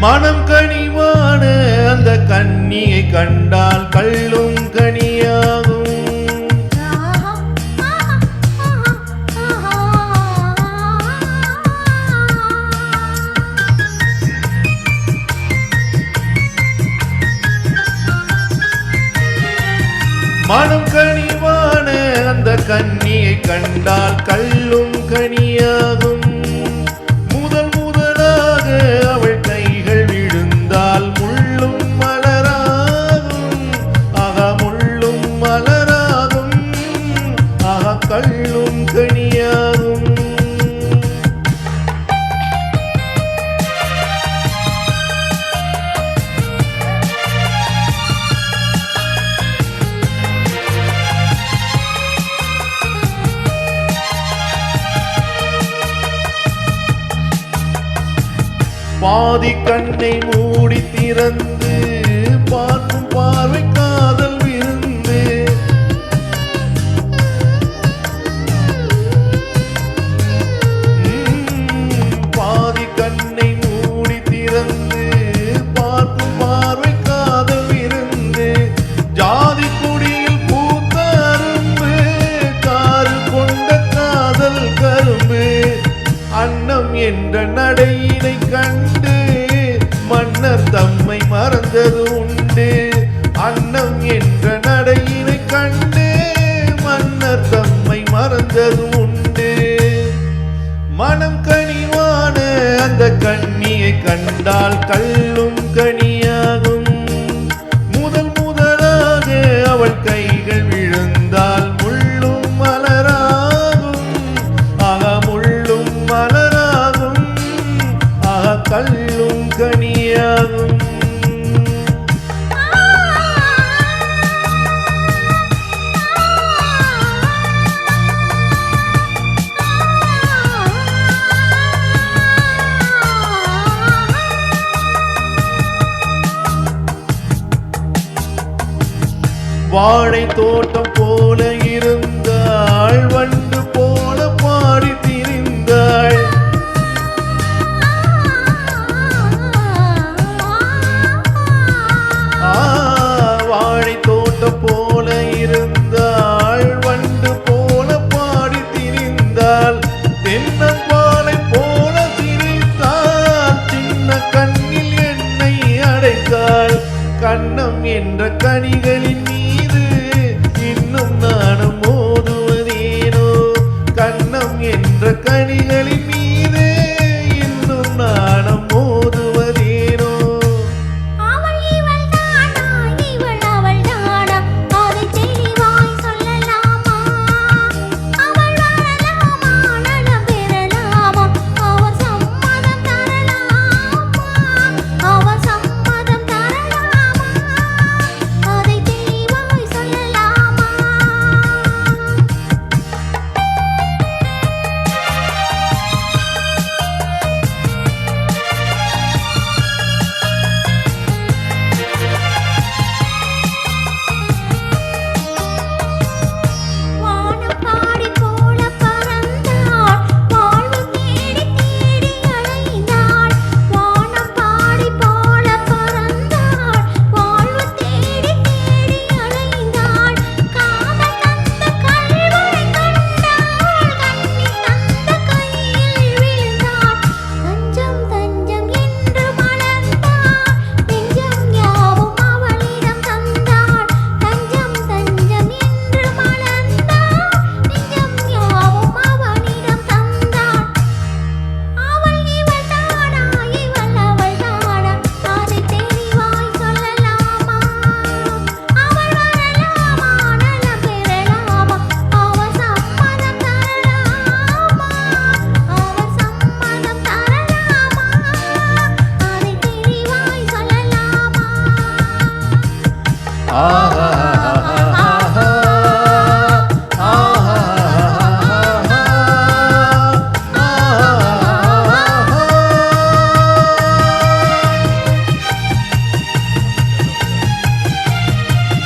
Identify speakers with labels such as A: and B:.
A: மனம் கனிவான அந்த கன்னியை கண்டால் கள்ளும் கனியாகும். மனம் கனிவான அந்த கன்னியை கண்டால் கள்ளும் கனியாகும். முதல் முதலாக அவள் கைகள் விழுந்தால் முள்ளும் மலராகும். முள்ளும் மலராகும். கள்ளும் கனியாகும். பாதி கண்ணை மூடி திறந்து பார்க்கும் பார்வை காதல் விருந்து. பாதி கண்ணை மூடி திறந்து பார்க்கும் பார்வை காதல் விருந்து. ஜாதி குடியில் பூத்த அரும்பு காறு கொண்ட காதல் கரும்பு. அன்னம் என்ற நடையினை கண்டு மன்னர் தம்மை மறந்தது உண்டு. அன்னம் என்ற நடையினை கண்டு மன்னர் தம்மை மறந்தது உண்டு. மனம் கனிவான அந்த கன்னியை கண்டால் கள்ளும் கனியாகும். முதல் முதலாக அவள் கைகள் விழுந்தால் முள்ளும் மலராகும். முள்ளும் மலராகும். கள்ளும் கனியாகும். வாழை தோட்டம் போல இருந்து